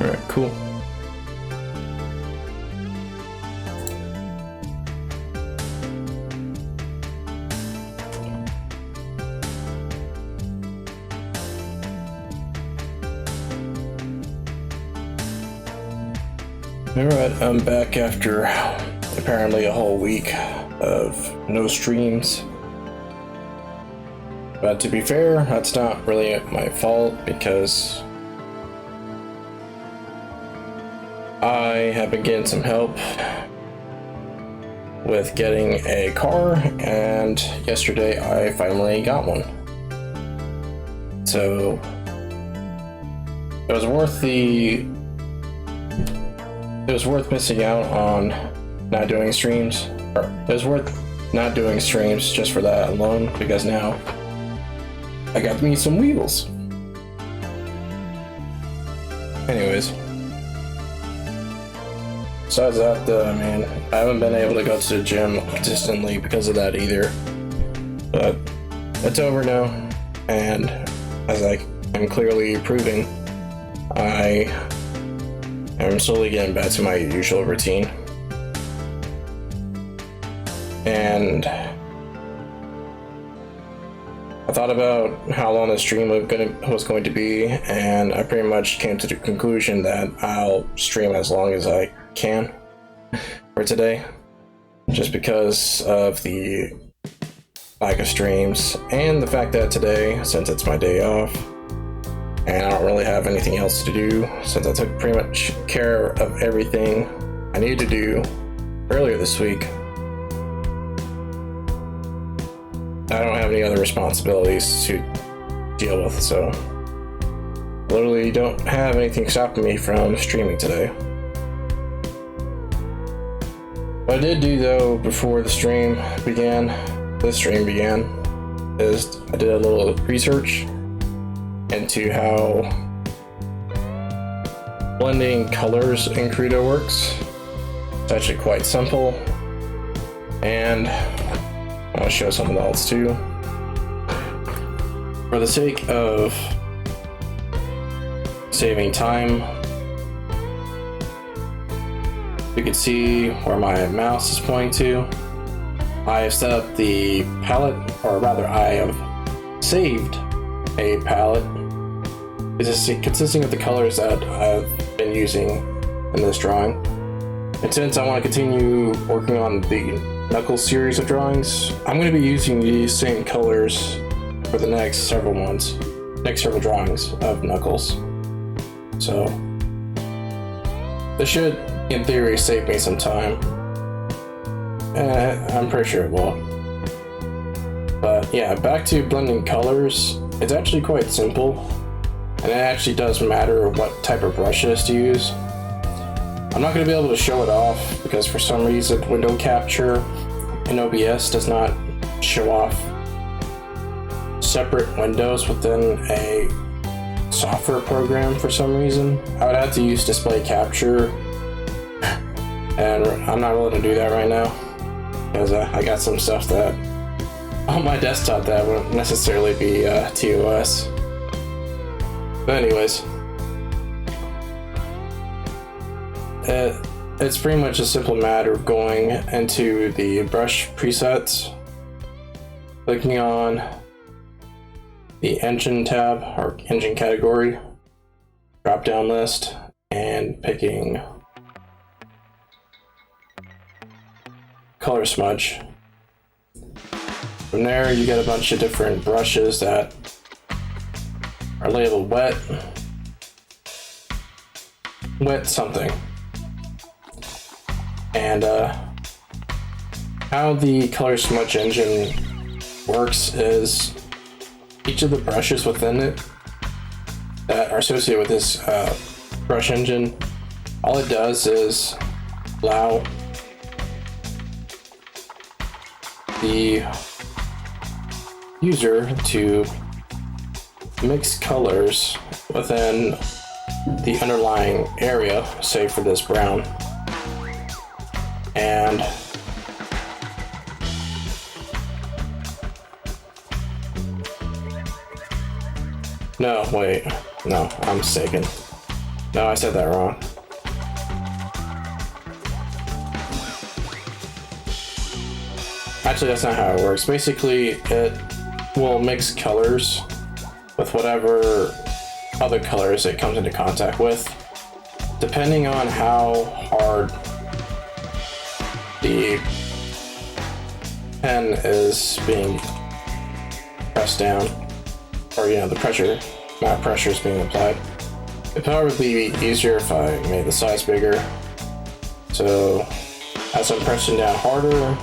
Alright, cool. Alright, I'm back after apparently a whole week of no streams. But to be fair, that's not really my fault because I have been getting some help with getting a car, and yesterday I finally got one. So it was worth missing out on not doing streams. It was worth not doing streams just for that alone, because now I got me some wheels. Anyways. Besides that, I mean, I haven't been able to go to the gym consistently because of that either. But it's over now, and as I am clearly proving, I am slowly getting back to my usual routine. And I thought about how long the stream was going to be, and I pretty much came to the conclusion that I'll stream as long as I can for today, just because of the lack of streams and the fact that today, since it's my day off and I don't really have anything else to do, since I took pretty much care of everything I needed to do earlier this week, I don't have any other responsibilities to deal with, so I literally don't have anything stopping me from streaming today. What I did do though before this stream began, is I did a little research into how blending colors in Krita works. It's actually quite simple, and I'll show something else too. For the sake of saving time, you can see where my mouse is pointing to. I have set up the palette, or rather I have saved a palette consisting of the colors that I've been using in this drawing. And since I want to continue working on the Knuckles series of drawings, I'm going to be using these same colors for the next several drawings of Knuckles. So this should, in theory, save me some time. I'm pretty sure it will. But yeah, back to blending colors. It's actually quite simple, and it actually does matter what type of brushes to use. I'm not going to be able to show it off because for some reason window capture in OBS does not show off separate windows within a software program for some reason. I would have to use display capture, and I'm not willing to do that right now because I got some stuff that on my desktop that wouldn't necessarily be TOS. But anyways, it's pretty much a simple matter of going into the brush presets, clicking on the engine tab or engine category, drop down list, and picking color smudge. From there, you get a bunch of different brushes that are labeled wet something. And how the color smudge engine works is each of the brushes within it that are associated with this brush engine, all it does is allow the user to mix colors within the underlying area, say for this brown, and no, I'm mistaken. No, I said that wrong. Actually, that's not how it works. Basically, it will mix colors with whatever other colors it comes into contact with, depending on how hard the pen is being pressed down, or the pressure, amount of pressure is being applied. It'd probably be easier if I made the size bigger. So as I'm pressing down harder,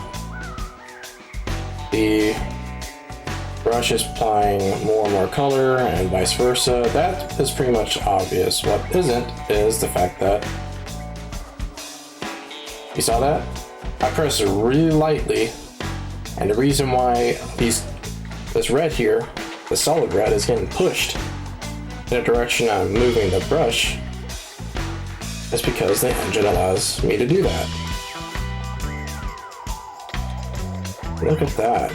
the brush is applying more and more color, and vice versa. That is pretty much obvious. What isn't is the fact that, you saw that? I pressed it really lightly, and the reason why this red here, the solid red, is getting pushed in the direction I'm moving the brush is because the engine allows me to do that. Look at that.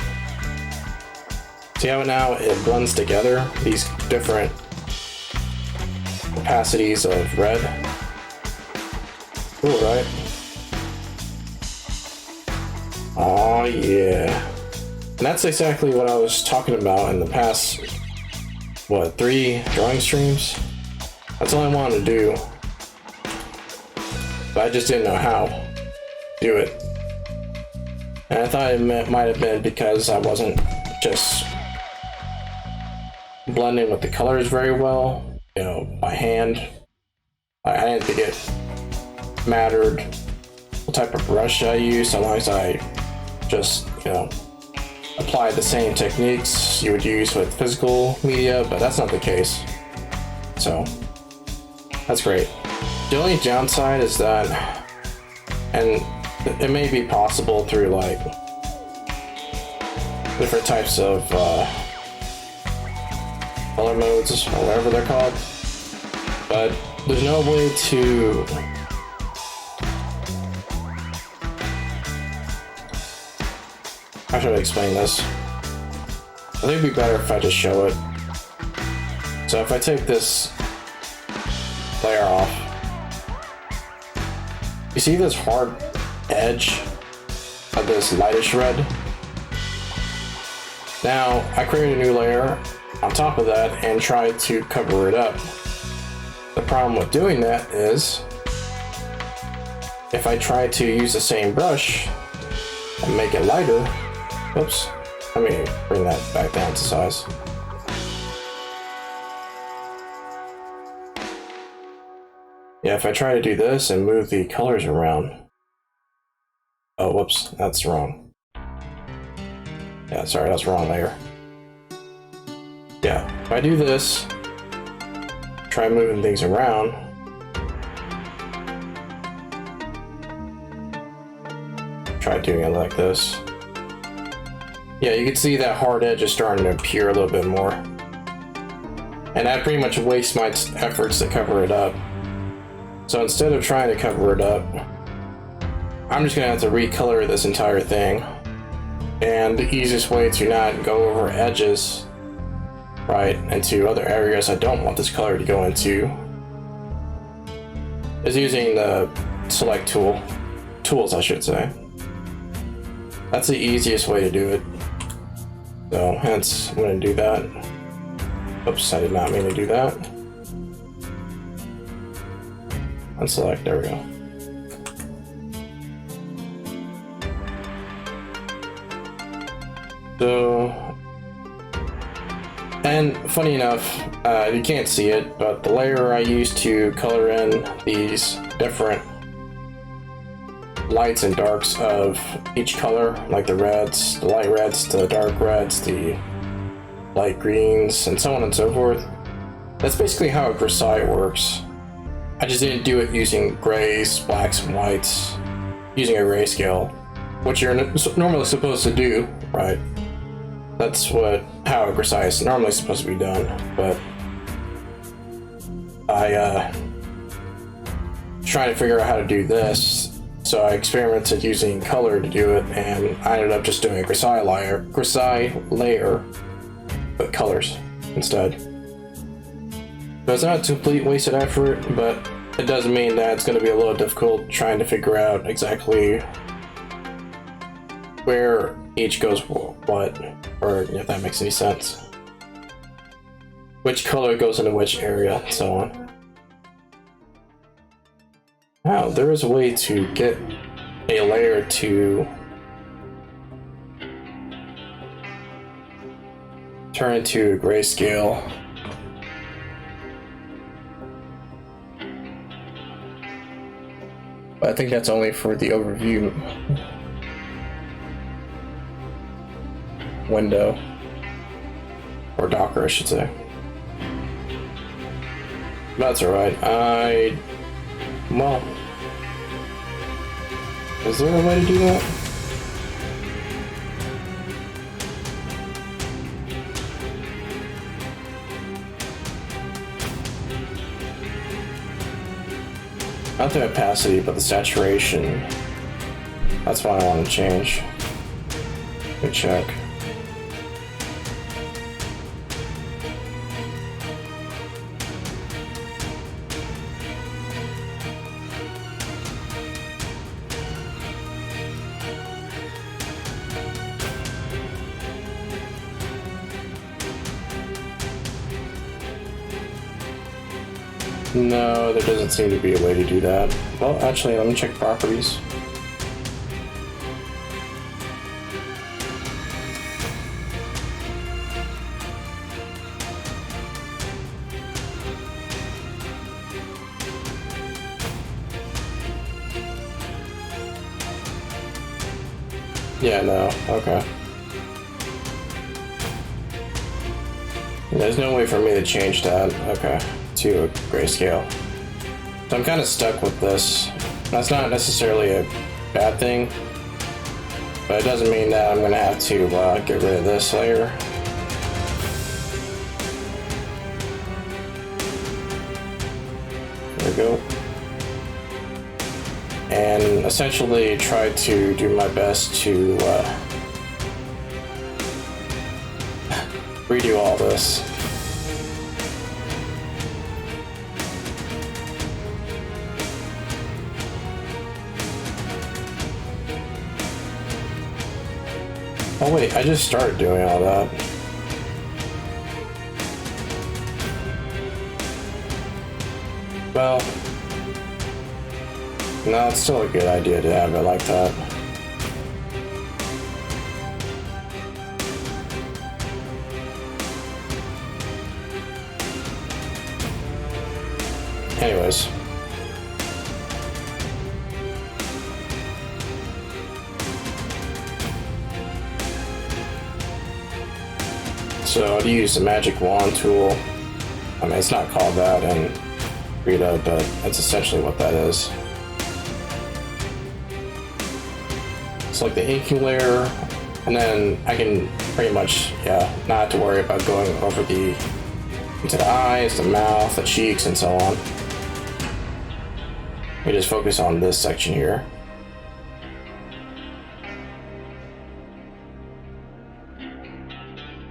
See how now it blends together, these different opacities of red? Cool, right? Oh yeah. And that's exactly what I was talking about in the past, 3 drawing streams? That's all I wanted to do. But I just didn't know how to do it. And I thought it might have been because I wasn't just blending with the colors very well, by hand. I didn't think it mattered what type of brush I used, so long as I just, apply the same techniques you would use with physical media, but that's not the case. So that's great. The only downside is that, and it may be possible through different types of color modes or whatever they're called, but there's no way to how should I explain this? I think it'd be better if I just show it. So if I take this layer off, you see this hard edge of this lightish red? Now, I created a new layer on top of that and tried to cover it up. The problem with doing that is, if I try to use the same brush and make it lighter, oops, let me bring that back down to size. Yeah, if I try to do this and move the colors around. Oh, whoops, that's wrong. Yeah, sorry, that's the wrong layer. Yeah, if I do this, try moving things around, try doing it like this. Yeah, you can see that hard edge is starting to appear a little bit more. And that pretty much wastes my efforts to cover it up. So instead of trying to cover it up, I'm just gonna have to recolor this entire thing. And the easiest way to not go over edges, right, into other areas I don't want this color to go into, is using the select tools I should say. That's the easiest way to do it. So hence, I'm going to do that. Oops, I did not mean to do that. Unselect, there we go. So, and funny enough, you can't see it, but the layer I used to color in these different lights and darks of each color, like the reds, the light reds, the dark reds, the light greens, and so on and so forth. That's basically how a Grisaille works. I just didn't do it using grays, blacks, and whites, using a grayscale, which you're normally supposed to do, right? That's how a Grisaille is normally supposed to be done, but I trying to figure out how to do this. So I experimented using color to do it, and I ended up just doing a Grisaille layer, but colors instead. So it's not a complete wasted effort, but it does mean that it's going to be a little difficult trying to figure out exactly where each goes what, or if that makes any sense. Which color goes into which area, and so on. Wow, there is a way to get a layer to turn into grayscale. But I think that's only for the overview window, or Docker, I should say. That's alright. Well, is there a way to do that? Not the opacity, but the saturation. That's what I want to change. Let me check. No, there doesn't seem to be a way to do that. Well, actually, let me check properties. Yeah, no, okay. There's no way for me to change that, okay, to a grayscale. So I'm kind of stuck with this. That's not necessarily a bad thing, but it doesn't mean that I'm going to have to get rid of this layer. There we go. And essentially try to do my best to redo all this. Oh wait, I just started doing all that. Well, no, it's still a good idea to have it like that. Anyways. So I'd use the magic wand tool. I mean, it's not called that in Krita, but that's essentially what that is. It's like the inking layer, and then I can pretty much, yeah, not have to worry about going over into the eyes, the mouth, the cheeks, and so on. We just focus on this section here.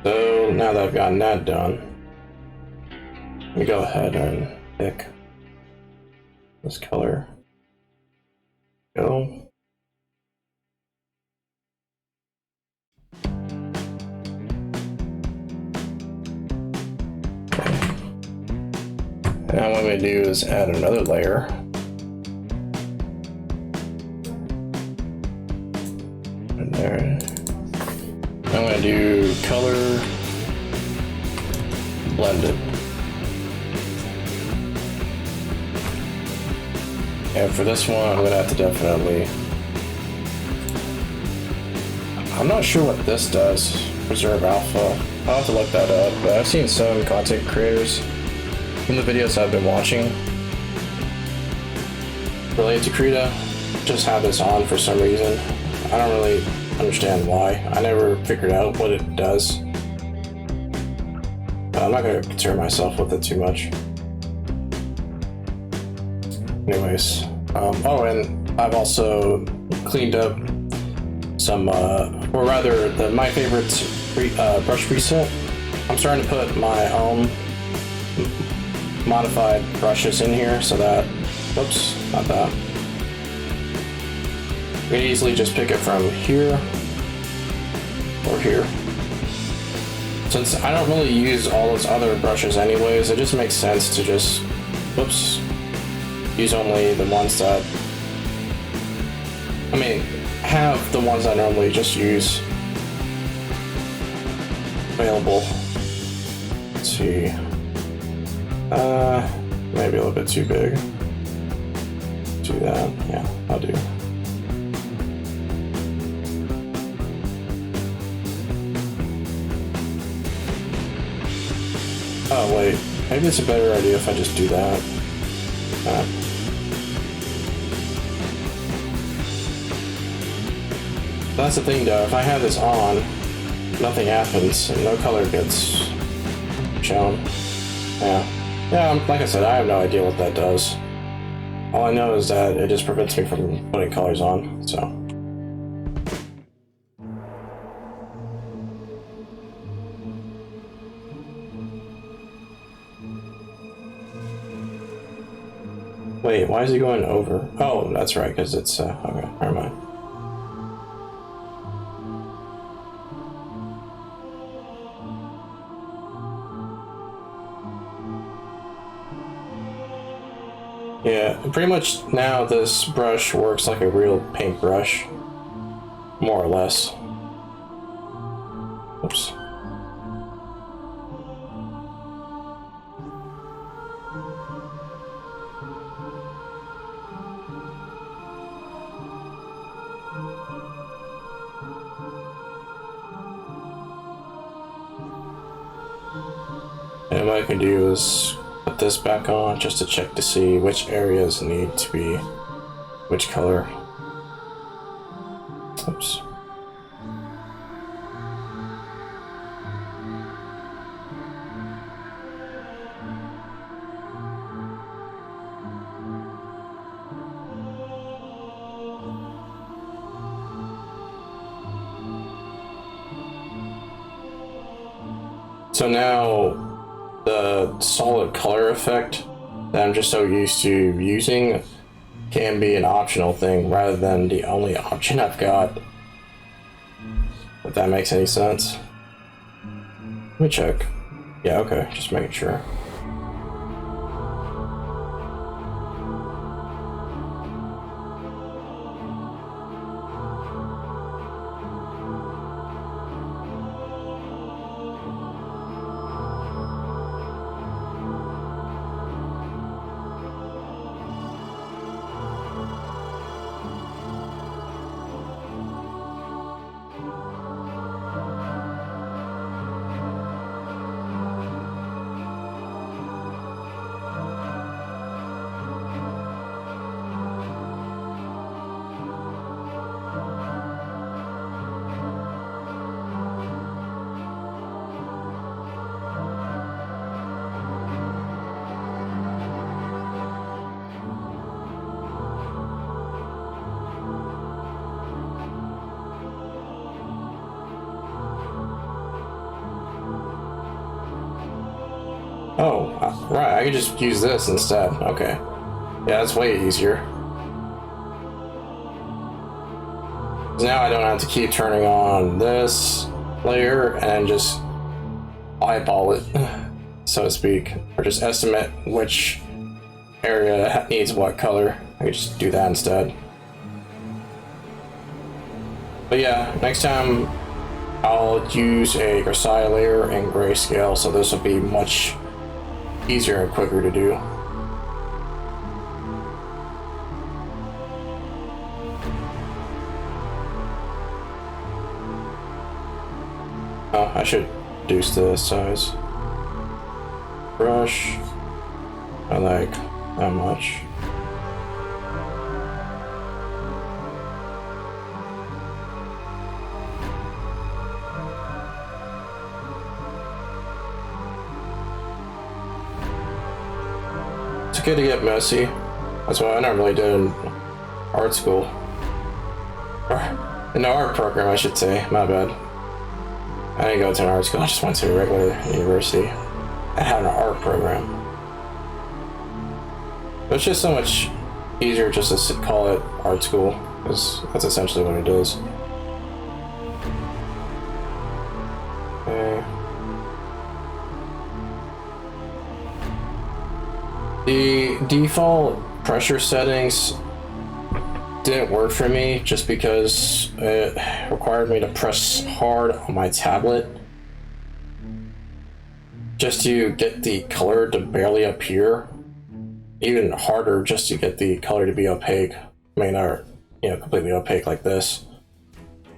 So now that I've gotten that done, let me go ahead and pick this color. Go. Now what I'm going to do is add another layer. And there. I'm going to do color blended. And for this one, I'm going to have to definitely... I'm not sure what this does. Preserve alpha. I'll have to look that up, but I've seen some content creators from the videos I've been watching related to Krita just have this on for some reason. I don't really understand why. I never figured out what it does. I'm not going to concern myself with it too much. Anyways, oh, and I've also cleaned up some, or rather, my favorite brush preset. I'm starting to put my own modified brushes in here so that, whoops, not that. You can easily just pick it from here or here. Since I don't really use all those other brushes anyways, it just makes sense to just, whoops, use only the ones that, I mean, have the ones I normally just use available. Let's see. Maybe a little bit too big. Do that. Yeah, I'll do. Oh wait, maybe it's a better idea if I just do that. That's the thing though, if I have this on, nothing happens and no color gets shown. Yeah, like I said, I have no idea what that does. All I know is that it just prevents me from putting colors on, so. Wait, why is he going over? Oh, that's right, because it's, okay, never mind. Yeah, pretty much now this brush works like a real paintbrush, more or less. Oops. And what I can do is put this back on just to check to see which areas need to be which color. Oops. So now the solid color effect that I'm just so used to using can be an optional thing rather than the only option I've got. If that makes any sense. Let me check. Yeah, okay, just making sure. Oh, right, I could just use this instead. Okay. Yeah, that's way easier. Now I don't have to keep turning on this layer and just eyeball it, so to speak, or just estimate which area needs what color. I could just do that instead. But yeah, next time I'll use a Grisaille layer in grayscale, so this will be much easier and quicker to do. Oh, I should reduce the size. Brush. I like that much. It's okay to get messy. That's what I normally did in art school. Or in the art program, I should say. My bad. I didn't go to an art school, I just went to a regular university. I had an art program. It's just so much easier just to call it art school, because that's essentially what it is. Okay. The default pressure settings didn't work for me just because it required me to press hard on my tablet just to get the color to barely appear. Even harder just to get the color to be opaque. I mean, not, completely opaque like this.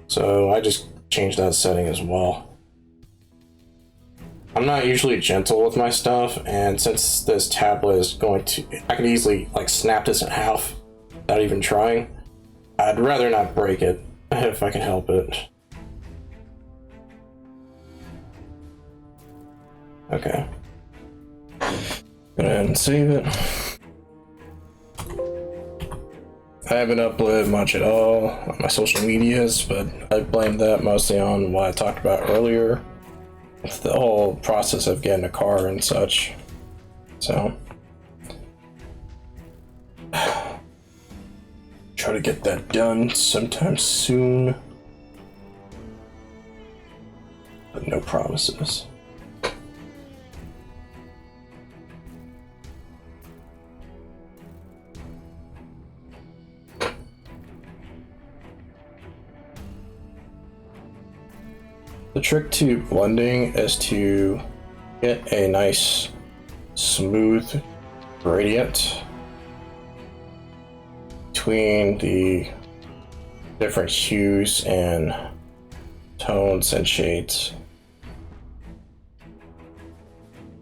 So I just changed that setting as well. I'm not usually gentle with my stuff, and since this tablet is I could easily like snap this in half without even trying. I'd rather not break it if I can help it. Okay. Go ahead and save it. I haven't uploaded much at all on my social medias, but I blame that mostly on what I talked about earlier. The whole process of getting a car and such. So try to get that done sometime soon, but no promises. The trick to blending is to get a nice smooth gradient between the different hues and tones and shades,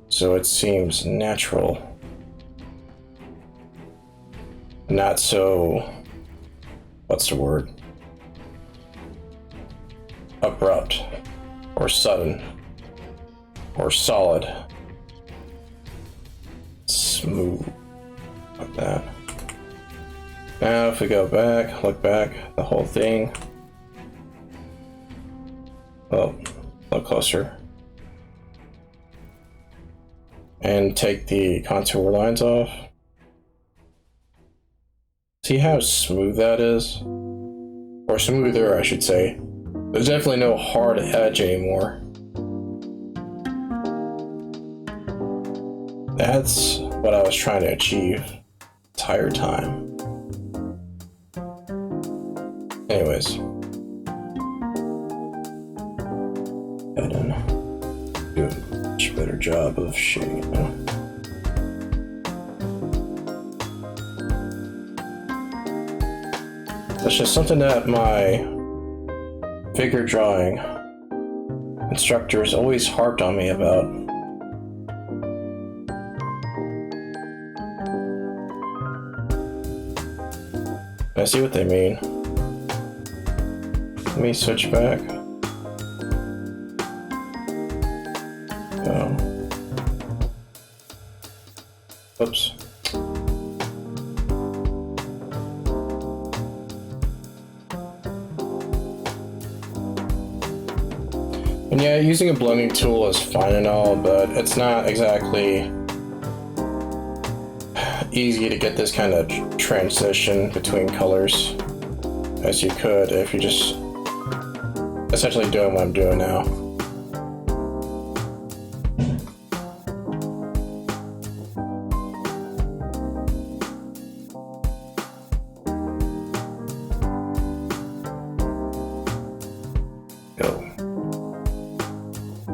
so it seems natural, not so, what's the word, abrupt or sudden or solid. Smooth like that. Now if we go back, look back, the whole thing, well, look closer, and take the contour lines off. See how smooth that is? Or smoother, I should say. There's definitely no hard edge anymore. That's what I was trying to achieve the entire time. Anyways. I didn't do a much better job of shading it now. That's just something that my figure drawing instructors always harped on me about. I see what they mean. Let me switch back. Oh. Oops. And yeah, using a blending tool is fine and all, but it's not exactly easy to get this kind of transition between colors as you could if you're just essentially doing what I'm doing now.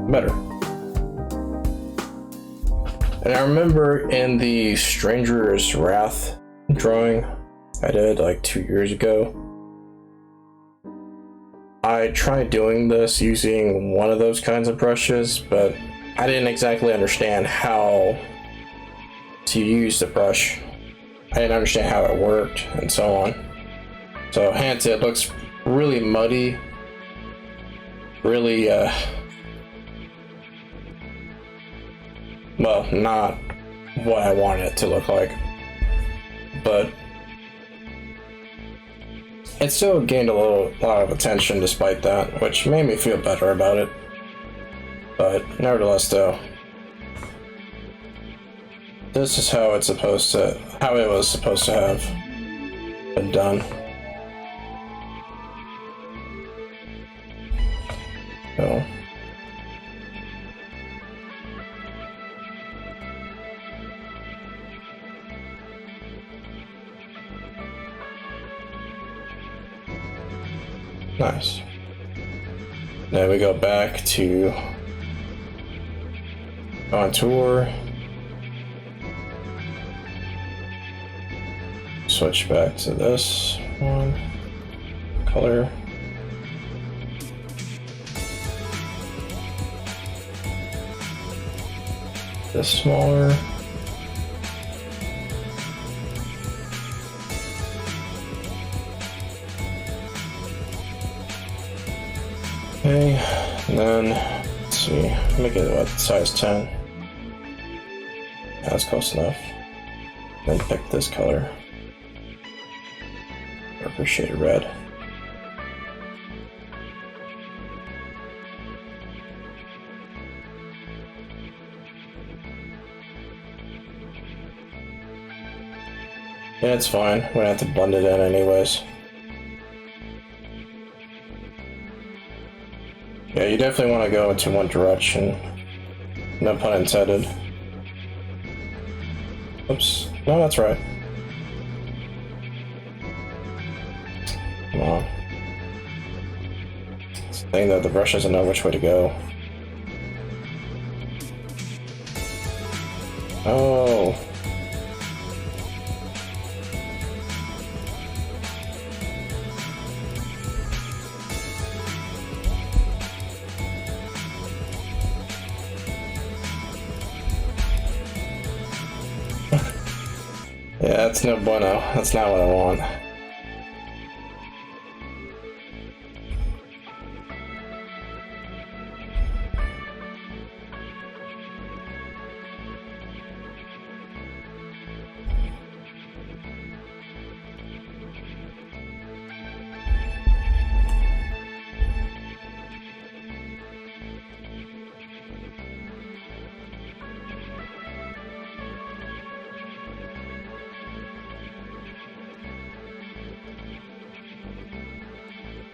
Better. And I remember in the Stranger's Wrath drawing I did like 2 years ago, I tried doing this using one of those kinds of brushes, but I didn't exactly understand how to use the brush. I didn't understand how it worked and so on. So hence it looks really muddy, really well, not what I wanted it to look like, but it still gained a lot of attention despite that, which made me feel better about it. But nevertheless, though, this is how it's supposed to, how it was supposed to have been done. So. Nice. Then we go back to contour. Switch back to this one. Color. This smaller. Okay, and then let's see, make it what, size 10. That's close enough. Then pick this color. Darker shade of red. Yeah, it's fine. We're gonna have to blend it in anyways. Yeah, you definitely want to go into one direction. No pun intended. Oops. No, that's right. Come on. It's the thing that the brush doesn't know which way to go. Oh. Yeah, that's no bueno. That's not what I want.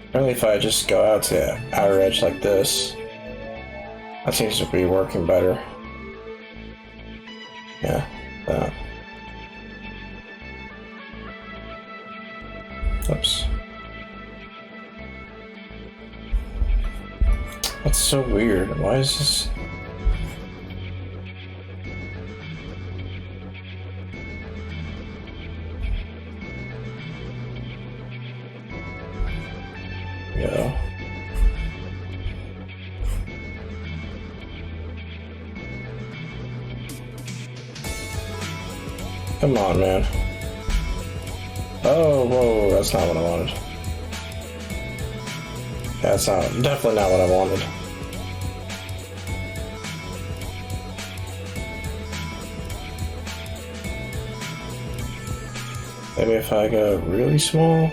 Apparently if I just go out to the outer edge like this, that seems to be working better. Yeah, that. Oops. That's so weird. Why is this? Yeah. Come on, man. Oh, whoa, that's not what I wanted. That's not, definitely not what I wanted. Maybe if I go really small.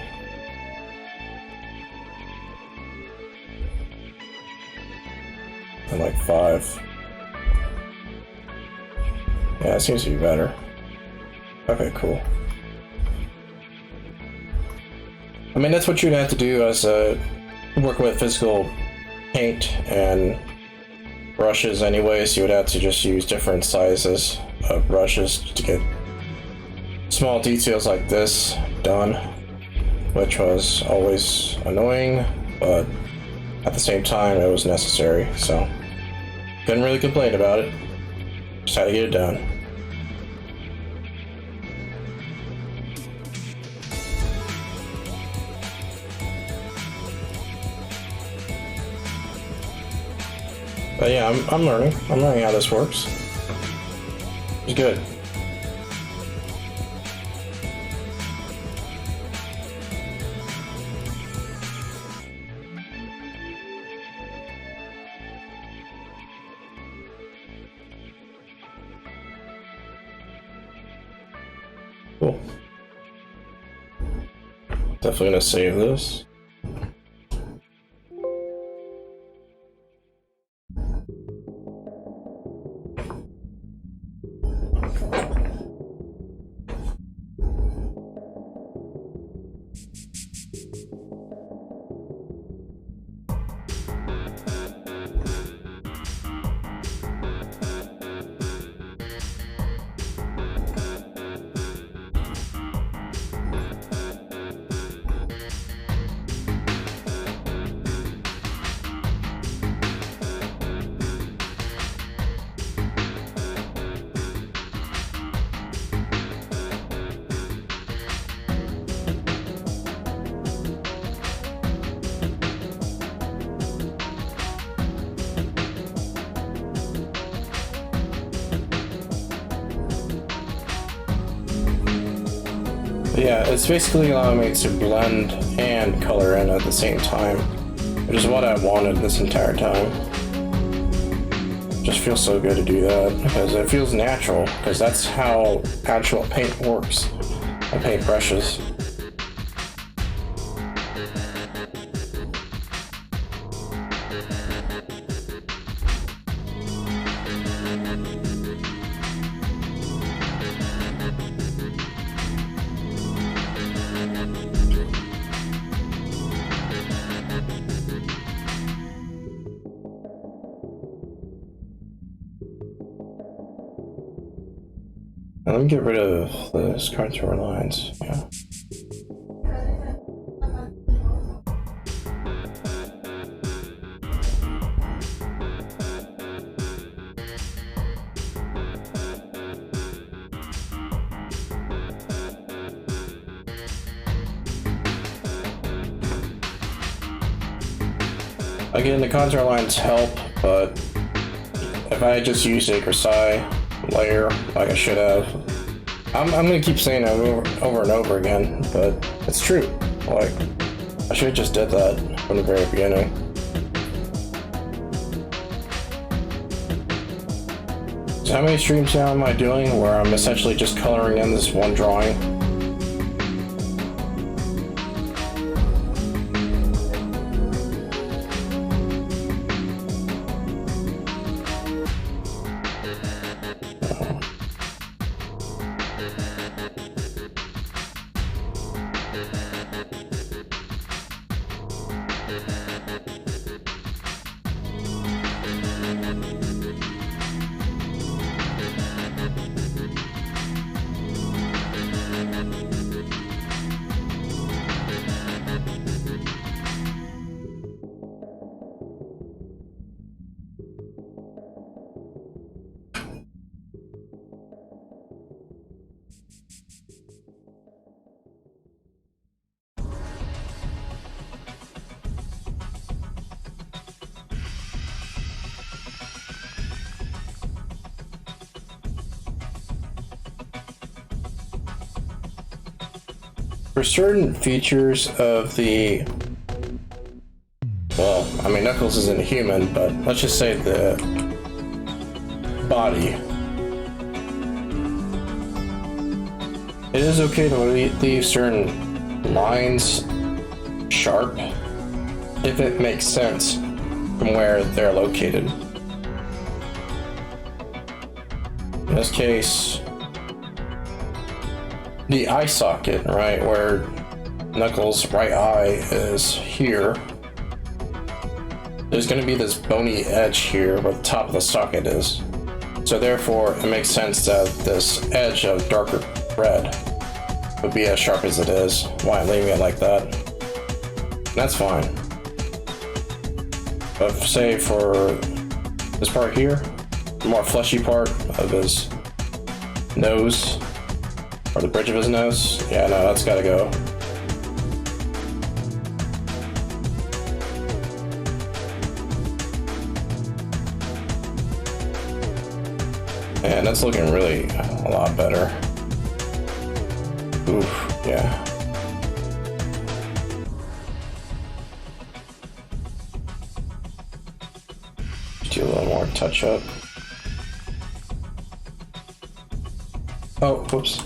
And like 5. Yeah, it seems to be better. Okay, cool. I mean, that's what you'd have to do as working with physical paint and brushes anyways. You would have to just use different sizes of brushes to get small details like this done, which was always annoying, but at the same time it was necessary, so couldn't really complain about it. Just had to get it done. But yeah, I'm learning. I'm learning how this works. It's good. Cool. Definitely gonna save this. Yeah, it's basically allowing me to blend and color in at the same time, which is what I wanted this entire time. Just feels so good to do that because it feels natural, because that's how actual paint works and paint brushes. Now let me get rid of those contour lines. Yeah. Again, the contour lines help, but if I just used a Versailles layer like I should have, I'm gonna keep saying it over and over again, but it's true. Like, I should have just did that from the very beginning. So how many streams now am I doing where I'm essentially just coloring in this one drawing? For certain features of the, well, I mean, Knuckles isn't a human, but let's just say the body, it is okay to leave certain lines sharp if it makes sense from where they're located. In this case, the eye socket, right, where Knuckles' right eye is here, there's going to be this bony edge here where the top of the socket is. So therefore, it makes sense that this edge of darker red would be as sharp as it is. Why I'm leaving it like that? And that's fine. But say for this part here, the more fleshy part of his nose, or the bridge of his nose, yeah, no, that's gotta go. And that's looking really a lot better. Oof, yeah. Do a little more touch up. Oh, whoops.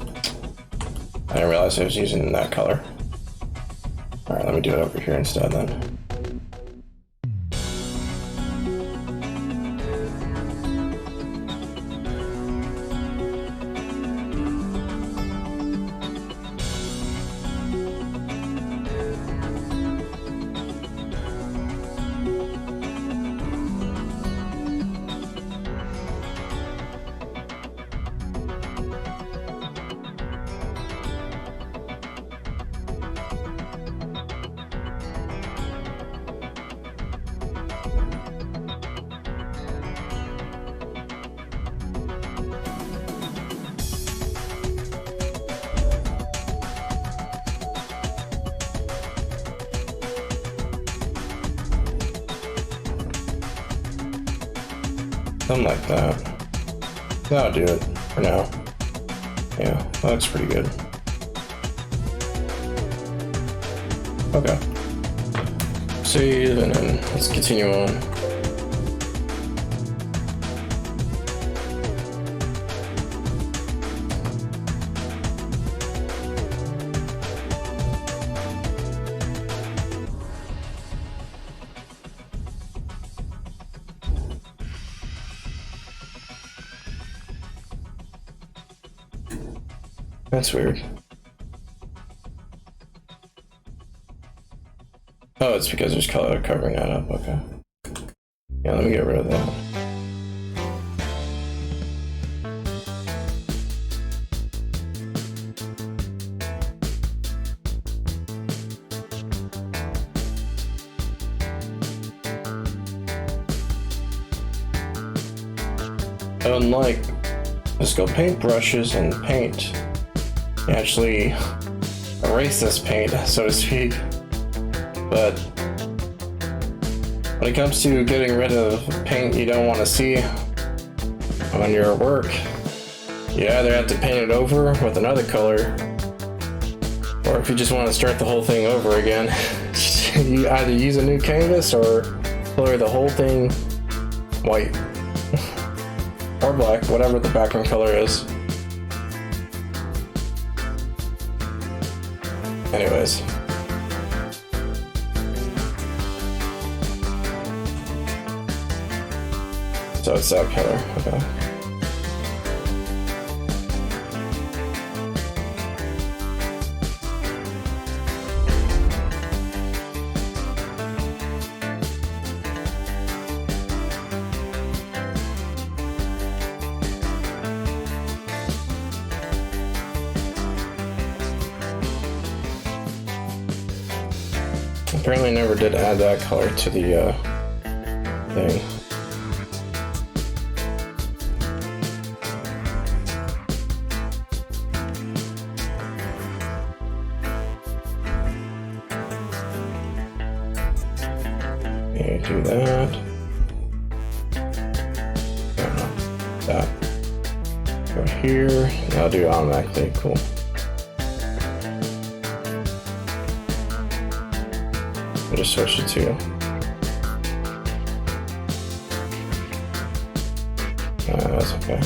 I didn't realize I was using that color. Alright, let me do it over here instead then. Something like that. That'll do it for now. Yeah, that looks pretty good. Okay. Save and then let's continue on. That's weird. Oh, it's because there's color covering that up. Okay. Yeah, let me get rid of that. Unlike just go paint brushes and paint, you actually erase this paint, so to speak. But when it comes to getting rid of paint you don't want to see on your work, you either have to paint it over with another color, or if you just want to start the whole thing over again, you either use a new canvas or color the whole thing white or black, whatever the background color is. Anyways. So it's that color, okay. Apparently never did add that color to the thing. Okay, do that. No, that. Go here. I'll do it automatically. Cool. I'll just switch it to. That's okay.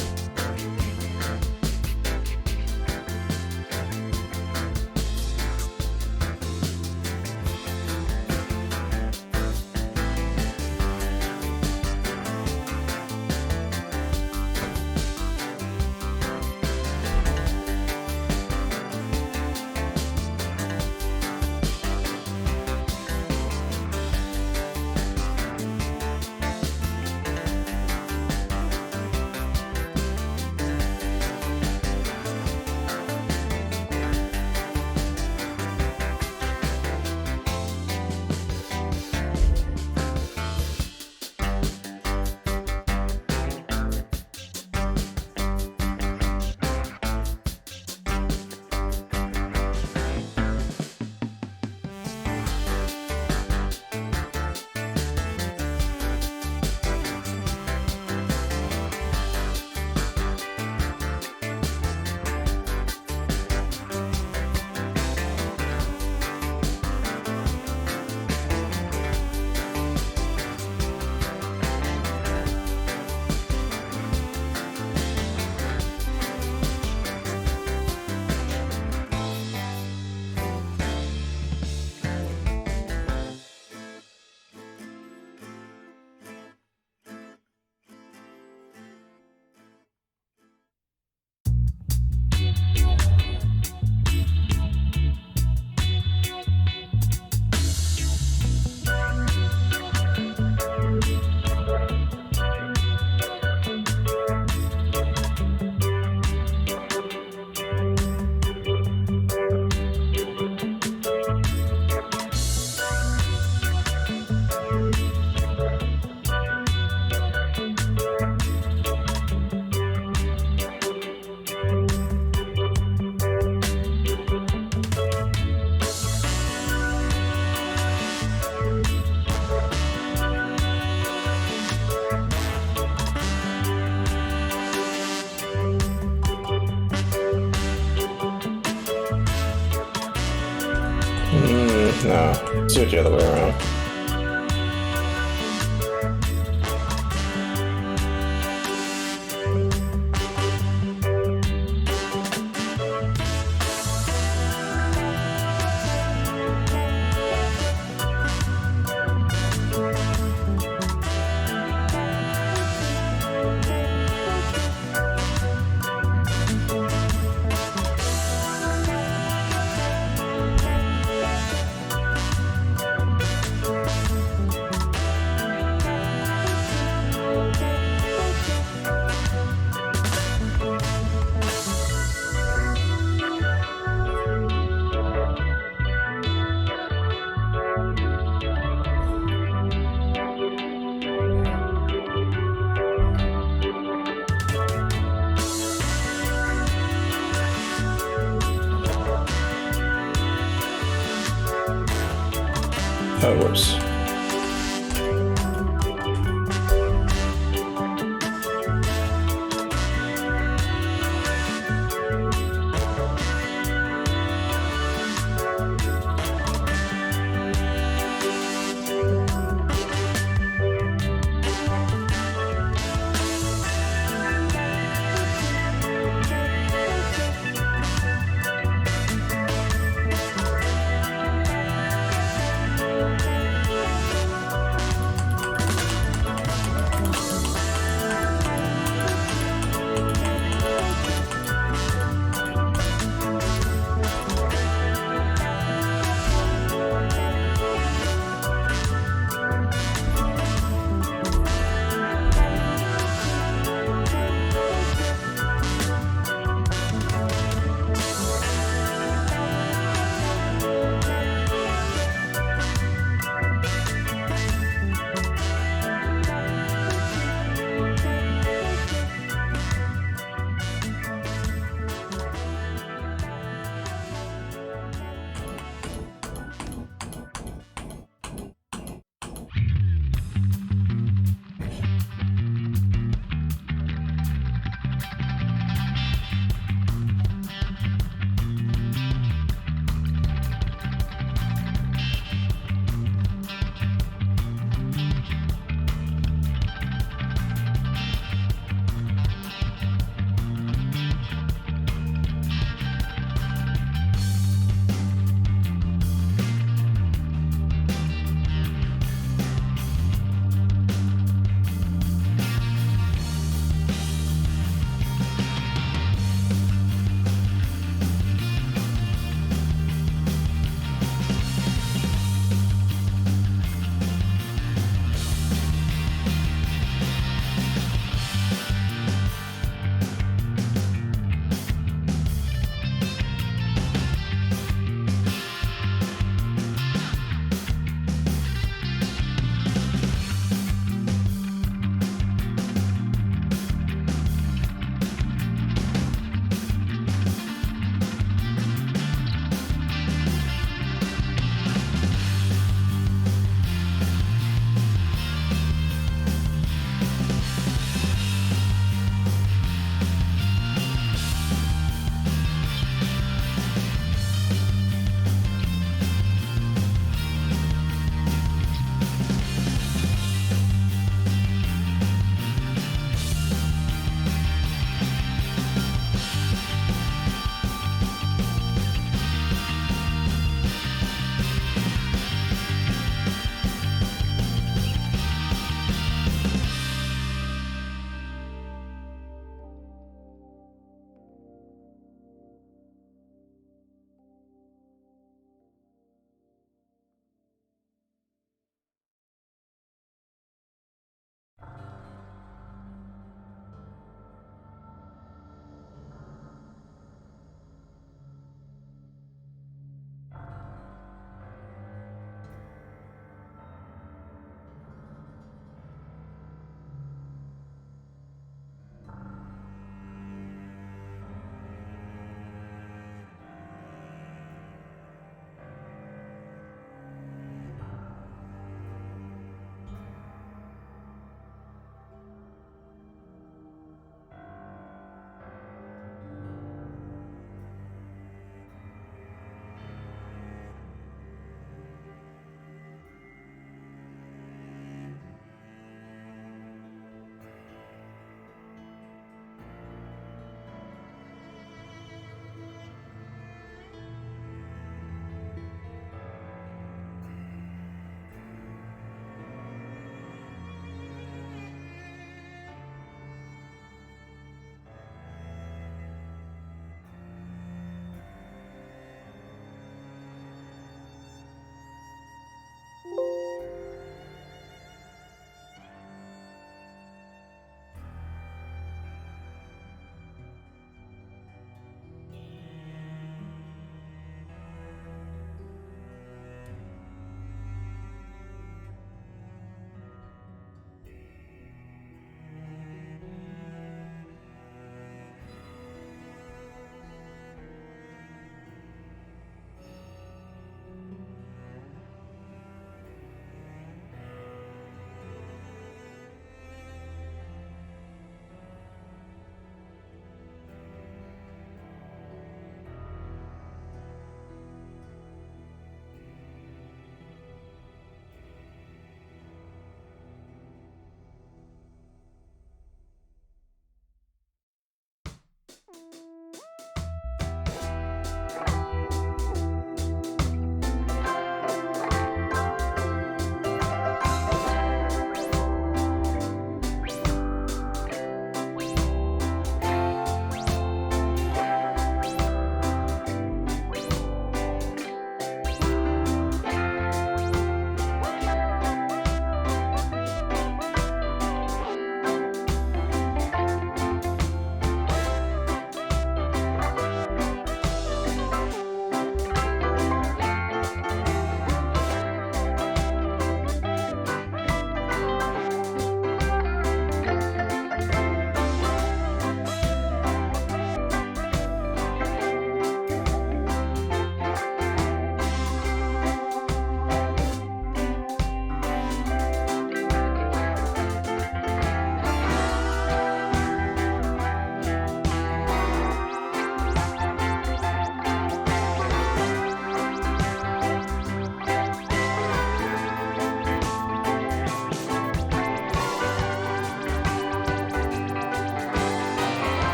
No, let's do it the other way around. That works.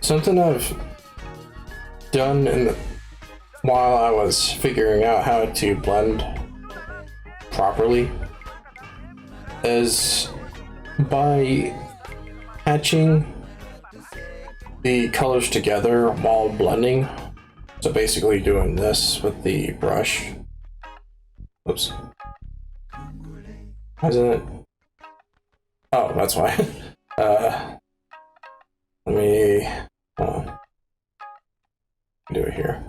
Something I've done while I was figuring out how to blend properly is by hatching the colors together while blending. So basically doing this with the brush. Oops. Why isn't it? Oh, that's why. Let me do it here.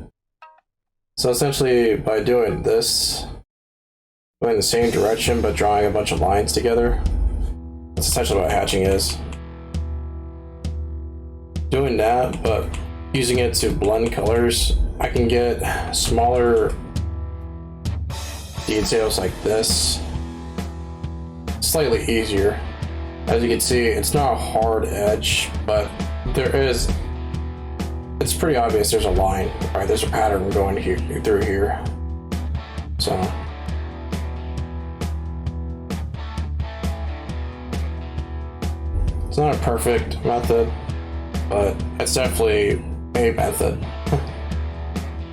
So essentially, by doing this, going in the same direction but drawing a bunch of lines together, that's essentially what hatching is. Doing that, but using it to blend colors, I can get smaller details like this slightly easier. As you can see, it's not a hard edge, but it's pretty obvious there's a line, right? There's a pattern going here through here. So it's not a perfect method, but it's definitely a method.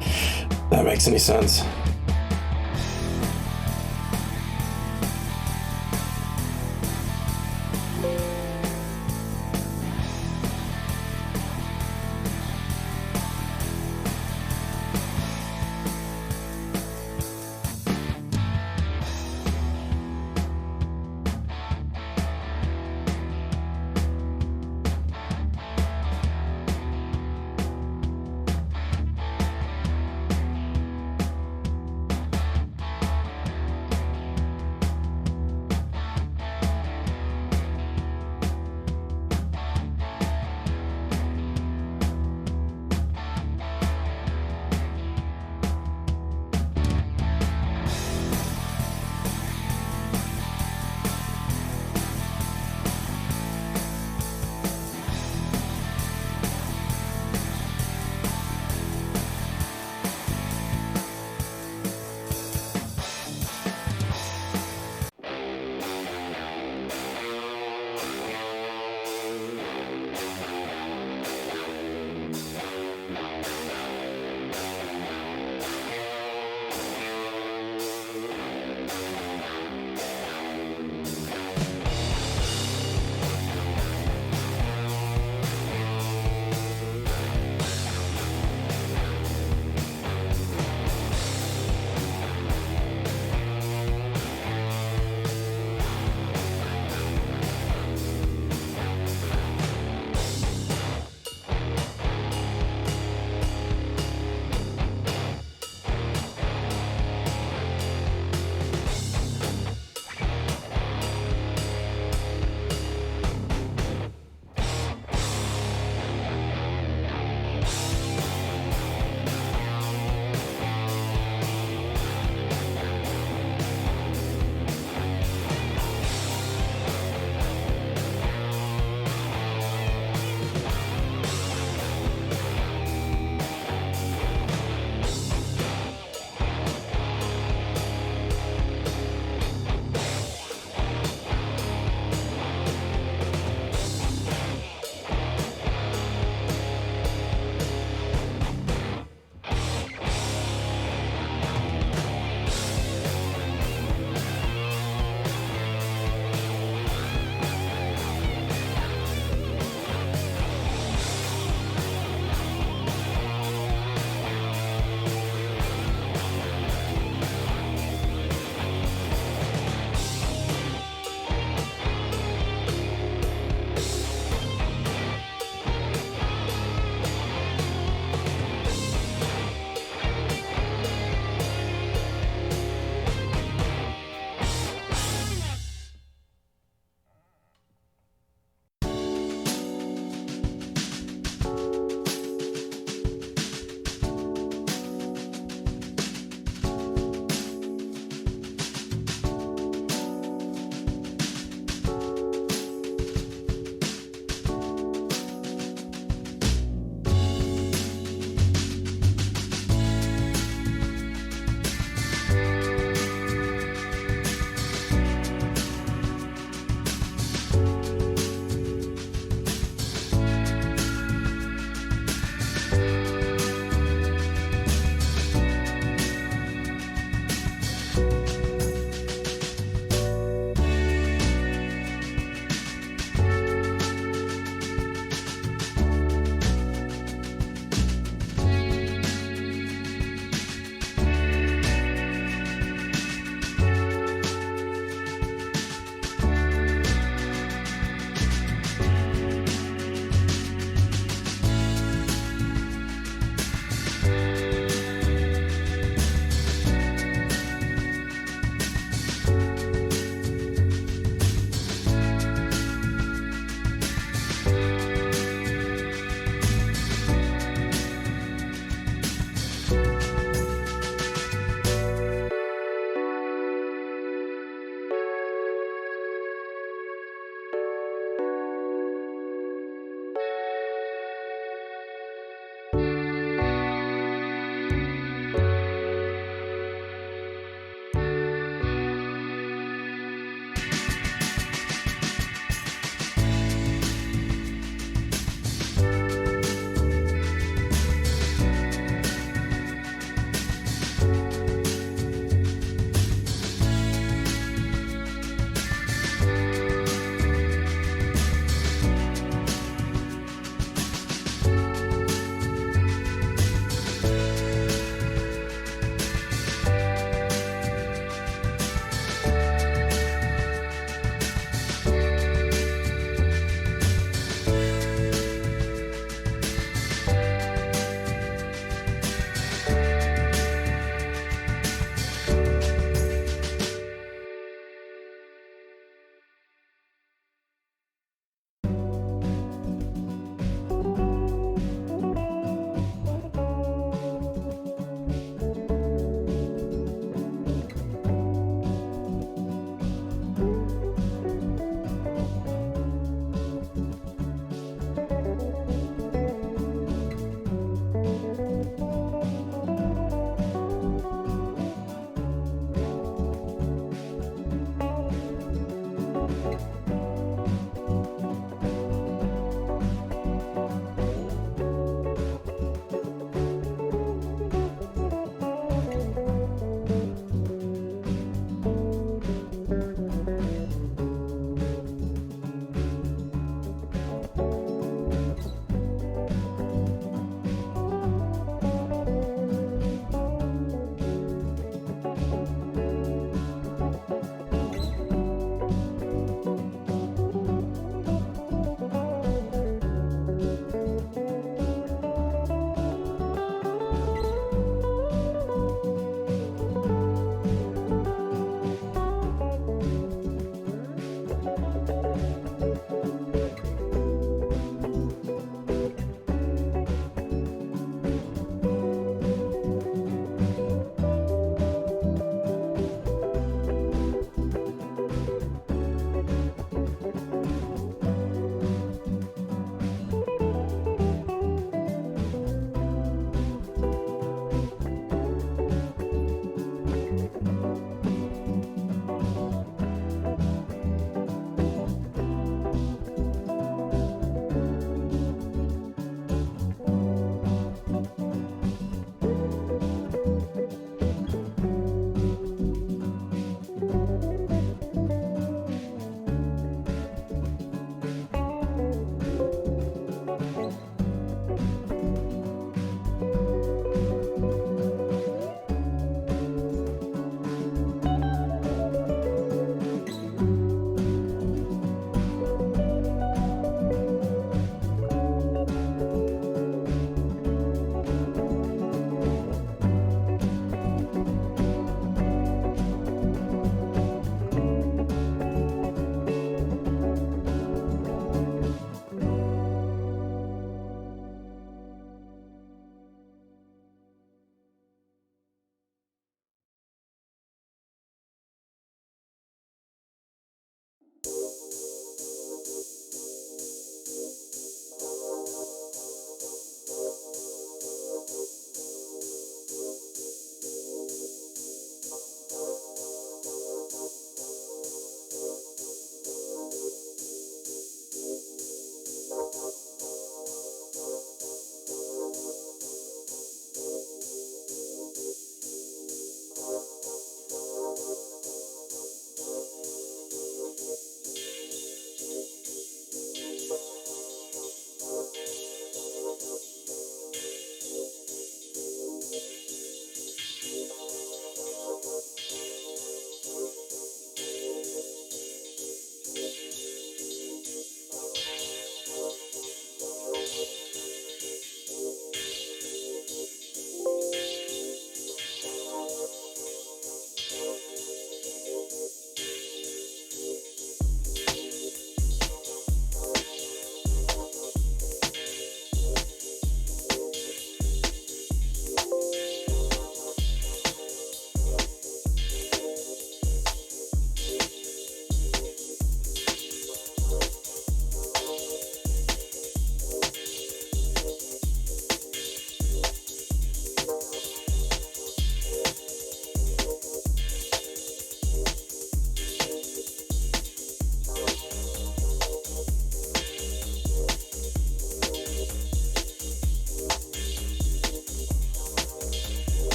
If that makes any sense.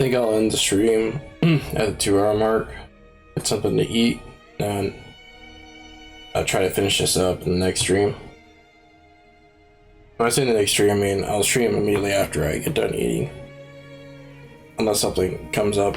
think I'll end the stream at the 2 hour mark. Get something to eat, and I'll try to finish this up in the next stream. When I say the next stream, I mean I'll stream immediately after I get done eating. Unless something comes up.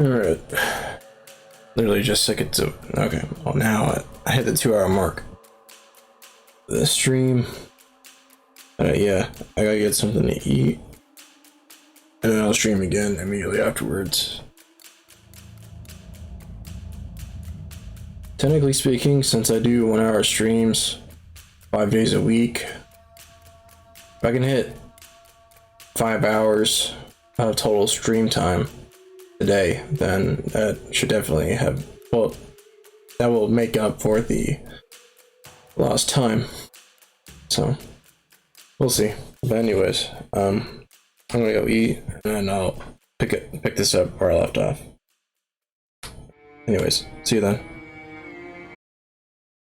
Alright. Literally just second to. Okay, well, now I hit the 2-hour mark. The stream. Yeah, I gotta get something to eat. And then I'll stream again immediately afterwards. Technically speaking, since I do 1-hour streams 5 days a week, if I can hit 5 hours of total stream time a day, then that should definitely have, well, that will make up for the lost time. So we'll see. But anyways, I'm gonna go eat and then I'll pick this up where I left off. Anyways, see you then.